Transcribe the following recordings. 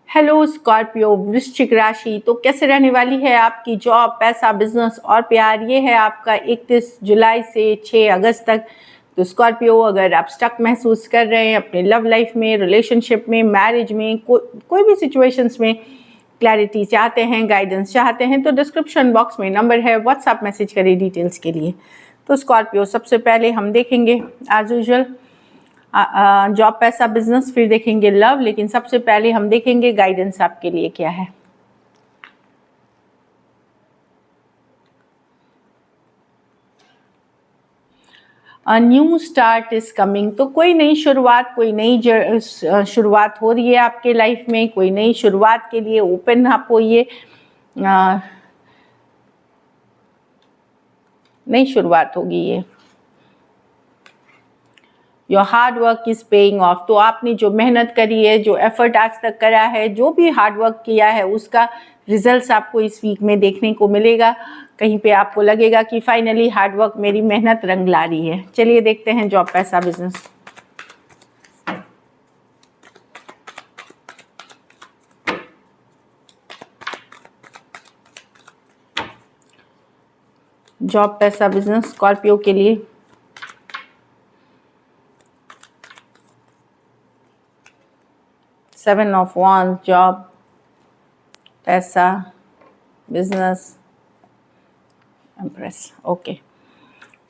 Hello Scorpio वृश्चिक राशि। तो कैसे रहने वाली है आपकी जॉब, पैसा, बिजनेस और प्यार। ये है आपका 31 जुलाई से 6 अगस्त तक। तो स्कॉर्पियो, अगर आप स्टक महसूस कर रहे हैं अपने लव लाइफ में, रिलेशनशिप में, मैरिज में, कोई भी सिचुएशंस में क्लैरिटी चाहते हैं, गाइडेंस चाहते हैं, तो डिस्क्रिप्शन बॉक्स में नंबर है, व्हाट्सएप मैसेज करिए डिटेल्स के लिए। तो स्कॉर्पियो, सबसे पहले हम देखेंगे एज यूजुअल जॉब, पैसा, बिजनेस, फिर देखेंगे लव, लेकिन सबसे पहले हम देखेंगे गाइडेंस आपके लिए क्या है। New start is coming. तो कोई नई शुरुआत, कोई नई शुरुआत हो रही है आपके लाइफ में। कोई नई शुरुआत के लिए ओपन आप होइए, नई शुरुआत होगी ये। Your hard work is paying off. तो आपने जो मेहनत करी है, जो एफर्ट आज तक करा है, जो भी हार्ड वर्क किया है, उसका रिजल्ट्स आपको इस वीक में देखने को मिलेगा। कहीं पे आपको लगेगा कि फाइनली हार्ड वर्क, मेरी मेहनत रंग ला रही है। चलिए देखते हैं जॉब, पैसा, बिजनेस। जॉब, पैसा, बिजनेस स्कॉर्पियो के लिए। सेवन ऑफ वांड्स, जॉब, पैसा, बिजनेस, एम्प्रेस। ओके,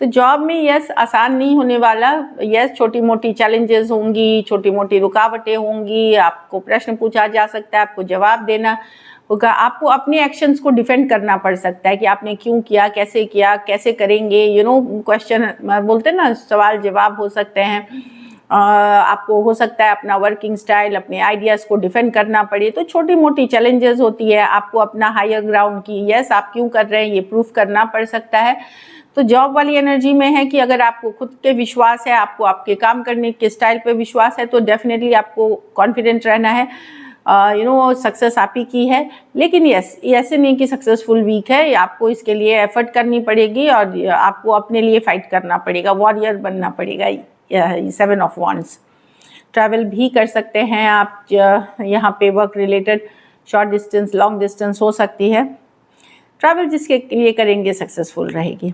तो जॉब में यस आसान नहीं होने वाला। यस, छोटी मोटी चैलेंजेस होंगी, छोटी मोटी रुकावटें होंगी, आपको प्रश्न पूछा जा सकता है, आपको जवाब देना होगा, आपको अपने एक्शंस को डिफेंड करना पड़ सकता है कि आपने क्यों किया, कैसे करेंगे, क्वेश्चन बोलते हैं ना, सवाल जवाब हो सकते हैं। आपको हो सकता है अपना वर्किंग स्टाइल, अपने आइडियाज़ को डिफेंड करना पड़े। तो छोटी मोटी चैलेंजेस होती है, आपको अपना हायर ग्राउंड की यस आप क्यों कर रहे हैं ये प्रूफ करना पड़ सकता है। तो जॉब वाली एनर्जी में है कि अगर आपको खुद के विश्वास है, आपको आपके काम करने के स्टाइल पे विश्वास है, तो डेफिनेटली आपको कॉन्फिडेंट रहना है। सक्सेस आप ही की है। लेकिन यस, ऐसे नहीं कि सक्सेसफुल वीक है, आपको इसके लिए एफर्ट करनी पड़ेगी और आपको अपने लिए फाइट करना पड़ेगा, वॉरियर बनना पड़ेगा। Seven of wands. ट्रैवल भी कर सकते हैं आप यहाँ पे, work related, short distance, long distance हो सकती है। ट्रैवल जिसके लिए करेंगे सक्सेसफुल रहेगी।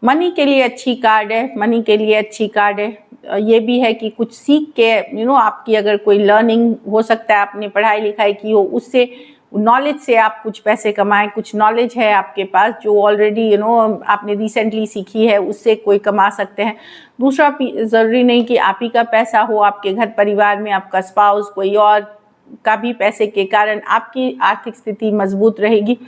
मनी के लिए अच्छी कार्ड है, मनी के लिए अच्छी कार्ड है। ये भी है कि कुछ सीख के आपकी अगर कोई लर्निंग हो सकता है, आपने पढ़ाई लिखाई की हो, उससे नॉलेज से आप कुछ पैसे कमाएं। कुछ नॉलेज है आपके पास जो ऑलरेडी आपने रिसेंटली सीखी है, उससे कोई कमा सकते हैं। दूसरा, ज़रूरी नहीं कि आप ही का पैसा हो, आपके घर परिवार में आपका स्पाउस, कोई और का भी पैसे के कारण आपकी आर्थिक स्थिति मजबूत रहेगी।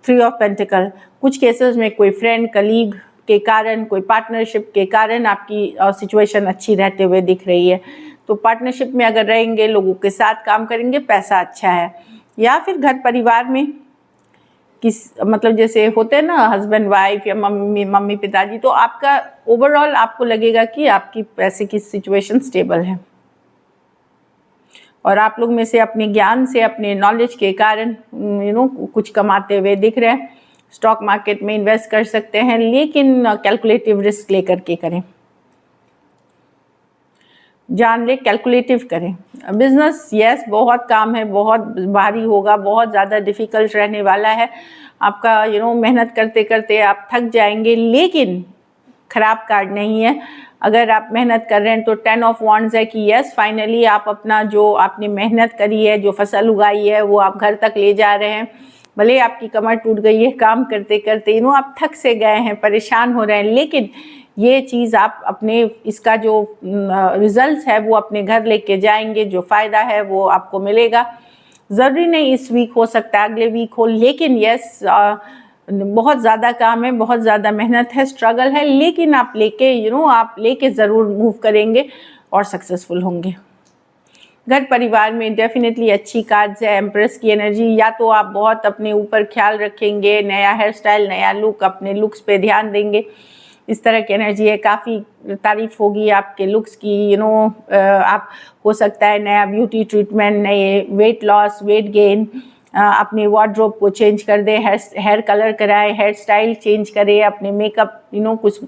थ्री ऑफ पेंटिकल, कुछ केसेस में कोई फ्रेंड, कलीग के कारण, कोई पार्टनरशिप के कारण आपकी सिचुएशन अच्छी रहते हुए दिख रही है। तो पार्टनरशिप में अगर रहेंगे, लोगों के साथ काम करेंगे, पैसा अच्छा है। या फिर घर परिवार में मतलब जैसे होते हैं ना हस्बैंड वाइफ या मम्मी पिताजी, तो आपका ओवरऑल आपको लगेगा कि आपकी पैसे की सिचुएशन स्टेबल है। और आप लोग में से अपने ज्ञान से, अपने नॉलेज के कारण कुछ कमाते हुए दिख रहे हैं। स्टॉक मार्केट में इन्वेस्ट कर सकते हैं, लेकिन कैलकुलेटिव रिस्क लेकर के करें, जान ले कैलकुलेटिव करें। बिजनेस यस, बहुत काम है, बहुत भारी होगा, बहुत ज़्यादा डिफ़िकल्ट रहने वाला है आपका। मेहनत करते करते आप थक जाएंगे, लेकिन ख़राब कार्ड नहीं है। अगर आप मेहनत कर रहे हैं तो 10 ऑफ वांड्स है कि यस फाइनली आप अपना जो आपने मेहनत करी है, जो फसल उगाई है, वो आप घर तक ले जा रहे हैं। भले आपकी कमर टूट गई है काम करते करते, आप थक से गए हैं, परेशान हो रहे हैं, लेकिन ये चीज़ आप अपने इसका जो रिजल्ट्स है वो अपने घर लेके जाएंगे। जो फ़ायदा है वो आपको मिलेगा। ज़रूरी नहीं इस वीक हो सकता है, अगले वीक हो, लेकिन यस बहुत ज़्यादा काम है, बहुत ज़्यादा मेहनत है, स्ट्रगल है, लेकिन आप लेके ज़रूर मूव करेंगे और सक्सेसफुल होंगे। घर परिवार में डेफिनेटली अच्छी कार्ड्स है। एम्प्रेस की एनर्जी, या तो आप बहुत अपने ऊपर ख्याल रखेंगे, नया हेयर स्टाइल, नया लुक, अपने लुक्स पे ध्यान देंगे, इस तरह की एनर्जी है। काफ़ी तारीफ होगी आपके लुक्स की। आप हो सकता है नया ब्यूटी ट्रीटमेंट, नए वेट लॉस, वेट गेन, अपने वार्डरोब को चेंज कर दे, हेयर कलर कराएं, हेयर स्टाइल चेंज करें, अपने मेकअप कुछ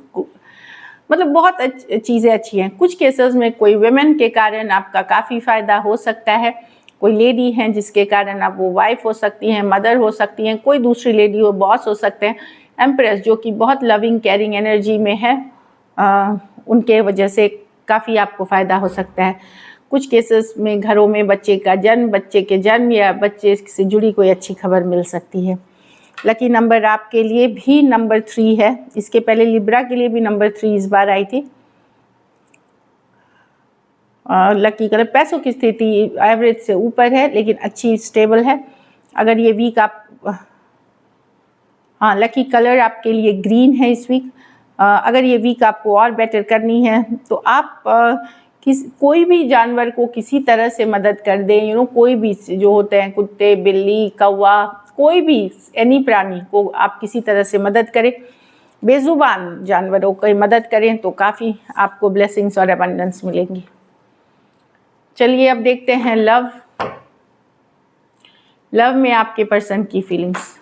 मतलब बहुत चीज़ें अच्छी हैं। कुछ केसेस में कोई वुमेन के कारण आपका काफ़ी फ़ायदा हो सकता है, कोई लेडी हैं जिसके कारण आप वो वाइफ हो सकती हैं, मदर हो सकती हैं, कोई दूसरी लेडी हो, बॉस हो सकते हैं। एम्प्रेस जो कि बहुत लविंग केयरिंग एनर्जी में है, उनके वजह से काफ़ी आपको फ़ायदा हो सकता है। कुछ केसेस में घरों में बच्चे के जन्म या बच्चे से जुड़ी कोई अच्छी खबर मिल सकती है। लकी नंबर आपके लिए भी नंबर 3 है। इसके पहले लिब्रा के लिए भी नंबर 3 इस बार आई थी। लकी कलर, पैसों की स्थिति एवरेज से ऊपर है लेकिन अच्छी स्टेबल है। अगर ये वीक आप हाँ, लकी कलर आपके लिए ग्रीन है इस वीक। अगर ये वीक आपको और बेटर करनी है तो आप कोई भी जानवर को किसी तरह से मदद कर दें। कोई भी जो होते हैं, कुत्ते, बिल्ली, कौवा, कोई भी एनी प्राणी को आप किसी तरह से मदद करें, बेजुबान जानवरों की मदद करें तो काफ़ी आपको ब्लेसिंग्स और अबंडेंस मिलेंगी। चलिए अब देखते हैं लव में आपके पर्सन की फीलिंग्स।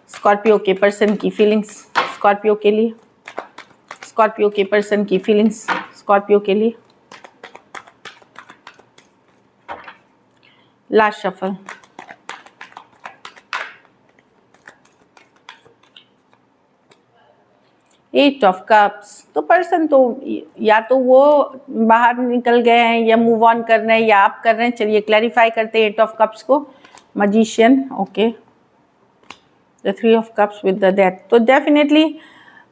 स्कॉर्पियो के पर्सन की फीलिंग्स स्कॉर्पियो के लिए, स्कॉर्पियो के पर्सन की फीलिंग्स स्कॉर्पियो के लिए। Last shuffle. Eight of cups. तो पर्सन तो या तो वो बाहर निकल गए हैं या मूव ऑन कर रहे हैं या आप कर रहे हैं। चलिए क्लैरिफाई करते हैं एट ऑफ कप्स को। Magician, okay, the 3 of cups with the death. तो डेफिनेटली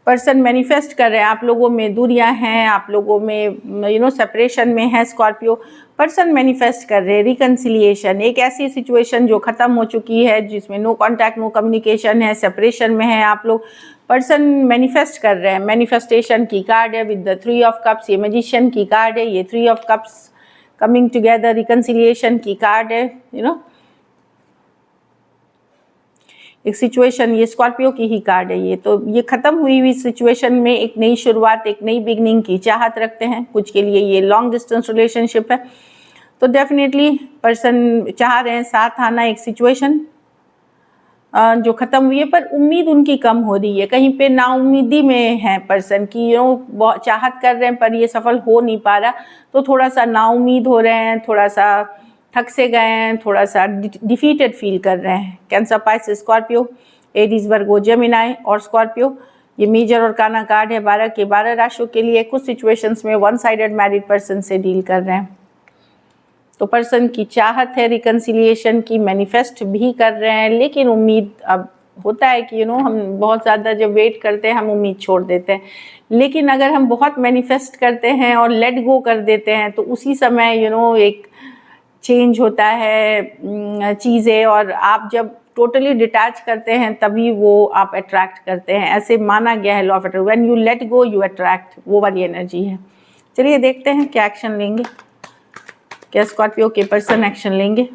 पर्सन मैनिफेस्ट कर रहे हैं, आप लोगों में दूरियां हैं, आप लोगों में सेपरेशन में है स्कॉर्पियो। पर्सन मैनिफेस्ट कर रहे हैं रिकन्सिलिएशन, एक ऐसी सिचुएशन जो ख़त्म हो चुकी है, जिसमें नो कांटेक्ट, नो कम्युनिकेशन है, सेपरेशन में है आप लोग। पर्सन मैनिफेस्ट कर रहे हैं, मैनिफेस्टेशन की कार्ड है विद द 3 ऑफ कप्स। ये मैजिशियन की कार्ड है, ये 3 of cups coming together, reconciliation की कार्ड है। एक सिचुएशन, ये स्कॉर्पियो की ही कार्ड है। ये तो ये ख़त्म हुई सिचुएशन में एक नई शुरुआत, एक नई बिगनिंग की चाहत रखते हैं। कुछ के लिए ये लॉन्ग डिस्टेंस रिलेशनशिप है। तो डेफिनेटली पर्सन चाह रहे हैं साथ आना, एक सिचुएशन जो ख़त्म हुई है, पर उम्मीद उनकी कम हो रही है। कहीं पे नाउम्मीदी में है पर्सन की, चाहत कर रहे हैं पर ये सफल हो नहीं पा रहा, तो थोड़ा सा नाउम्मीद हो रहे हैं, थोड़ा सा थक से गए हैं, थोड़ा सा डिफीटेड फील कर रहे हैं। कैंसर, पाइसेस, स्कॉर्पियो, एरीज, वर्गो, जेमिनाई और स्कॉर्पियो। ये मेजर और काना कार्ड है 12 के 12 राशियों के लिए। कुछ सिचुएशंस में वन साइडेड मैरिड पर्सन से डील कर रहे हैं। तो पर्सन की चाहत है रिकन्सिलिएशन की, मैनिफेस्ट भी कर रहे हैं, लेकिन उम्मीद अब होता है कि हम बहुत ज़्यादा जब वेट करते हैं हम उम्मीद छोड़ देते हैं। लेकिन अगर हम बहुत मैनिफेस्ट करते हैं और लेट गो कर देते हैं तो उसी समय एक चेंज होता है चीज़ें, और आप जब टोटली डिटैच करते हैं तभी वो आप अट्रैक्ट करते हैं। ऐसे माना गया है law of attraction, when you let go you attract, वो वाली एनर्जी है। चलिए देखते हैं क्या एक्शन लेंगे, क्या स्कॉर्पियो के पर्सन एक्शन लेंगे।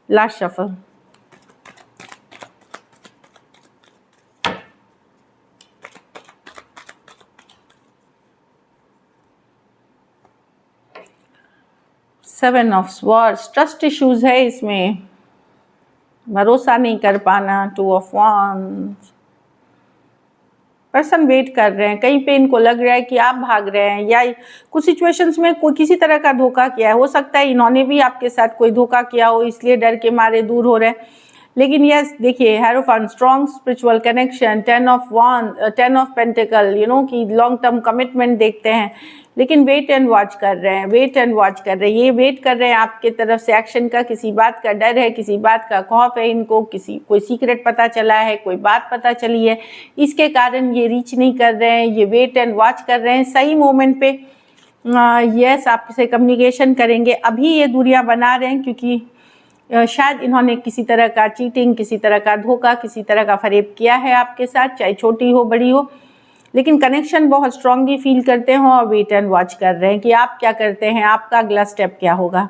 Last shuffle. Seven of swords. Trust issues है इसमें, भरोसा नहीं कर पाना। Two of wands. Person wait कर रहे हैं, कहीं पे इनको लग रहा है कि आप भाग रहे हैं, या कुछ सिचुएशंस में कोई किसी तरह का धोखा किया है। हो सकता है इन्होंने भी आपके साथ कोई धोखा किया हो, इसलिए डर के मारे दूर हो रहे हैं। लेकिन यस, देखिए hierophant, strong spiritual connection, 10 of wand, 10 of pentacle, कि लॉन्ग टर्म कमिटमेंट देखते हैं। लेकिन वेट एंड वॉच कर रहे हैं, वेट एंड वॉच कर रहे हैं। ये वेट कर रहे हैं आपके तरफ से एक्शन का, किसी बात का डर है, किसी बात का खौफ है इनको, कोई सीक्रेट पता चला है, कोई बात पता चली है, इसके कारण ये रीच नहीं कर रहे हैं, ये वेट एंड वॉच कर रहे हैं। सही मोमेंट पे यस आपसे कम्युनिकेशन करेंगे। अभी ये दूरियां बना रहे हैं क्योंकि शायद इन्होंने किसी तरह का चीटिंग, किसी तरह का धोखा, किसी तरह का फरेब किया है आपके साथ, चाहे छोटी हो बड़ी हो। लेकिन कनेक्शन बहुत स्ट्रांगली फील करते हो और वेट एंड वॉच कर रहे हैं कि आप क्या करते हैं, आपका अगला स्टेप क्या होगा।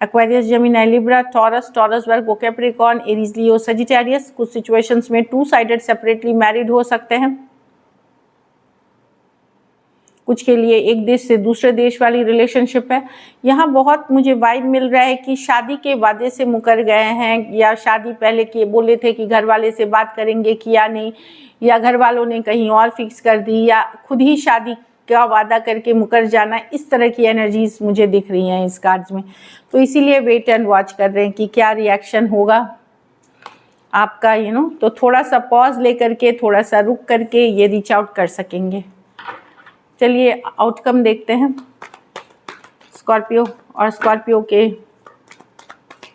एक्वेरियस, जेमिनी, लिब्रा, टॉरस, वर्गो, कैप्रिकॉर्न, एरीज, लियो, सजिटेरियस। कुछ सिचुएशंस में 2 साइडेड सेपरेटली मैरिड हो सकते हैं। कुछ के लिए एक देश से दूसरे देश वाली रिलेशनशिप है। यहाँ बहुत मुझे वाइब मिल रहा है कि शादी के वादे से मुकर गए हैं, या शादी पहले किए, बोले थे कि घर वाले से बात करेंगे, किया नहीं, या घर वालों ने कहीं और फिक्स कर दी, या खुद ही शादी का वादा करके मुकर जाना। इस तरह की एनर्जीज मुझे दिख रही हैं इस कार्ड्स में। तो इसीलिए वेट एंड वॉच कर रहे हैं कि क्या रिएक्शन होगा आपका, तो थोड़ा सा पॉज लेकर के, थोड़ा सा रुक करके ये रीच आउट कर सकेंगे। चलिए आउटकम देखते हैं स्कॉर्पियो, और स्कॉर्पियो के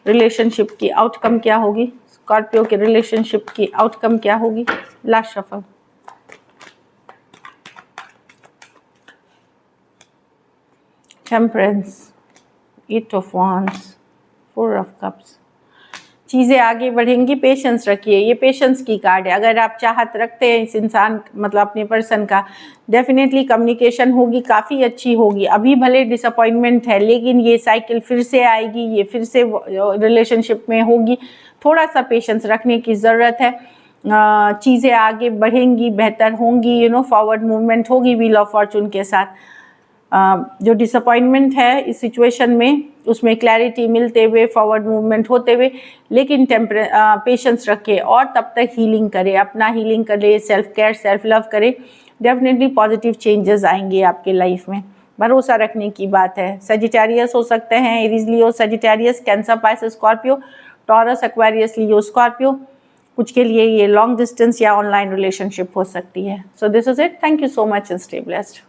रिलेशनशिप की आउटकम क्या होगी। स्कॉर्पियो के रिलेशनशिप की आउटकम क्या होगी। Last shuffle. Temperance, 8 of wands, 4 of cups. चीज़ें आगे बढ़ेंगी, पेशेंस रखिए। ये पेशेंस की कार्ड है। अगर आप चाहत रखते हैं इस इंसान, मतलब अपने पर्सन का, डेफिनेटली कम्युनिकेशन होगी, काफ़ी अच्छी होगी। अभी भले डिसअपॉइंटमेंट है, लेकिन ये साइकिल फिर से आएगी, ये फिर से रिलेशनशिप में होगी। थोड़ा सा पेशेंस रखने की ज़रूरत है। चीज़ें आगे बढ़ेंगी, बेहतर होंगी, फॉरवर्ड मूवमेंट होगी व्हील ऑफ फॉर्चून के साथ। जो डिसअपॉइंटमेंट है इस सिचुएशन में, उसमें क्लैरिटी मिलते हुए, फॉरवर्ड मूवमेंट होते हुए, लेकिन पेशेंस रखें और तब तक हीलिंग करें, अपना हीलिंग करें, सेल्फ केयर, सेल्फ लव करें। डेफिनेटली पॉजिटिव चेंजेस आएंगे आपके लाइफ में। भरोसा रखने की बात है। सजिटेरियस हो सकते हैं, Aries, Leo, Sagittarius, Cancer, Pisces, Scorpio, Taurus, Aquarius, Leo, Scorpio. कुछ के लिए ये लॉन्ग डिस्टेंस या ऑनलाइन रिलेशनशिप हो सकती है। So this is it. Thank you so much and stay blessed.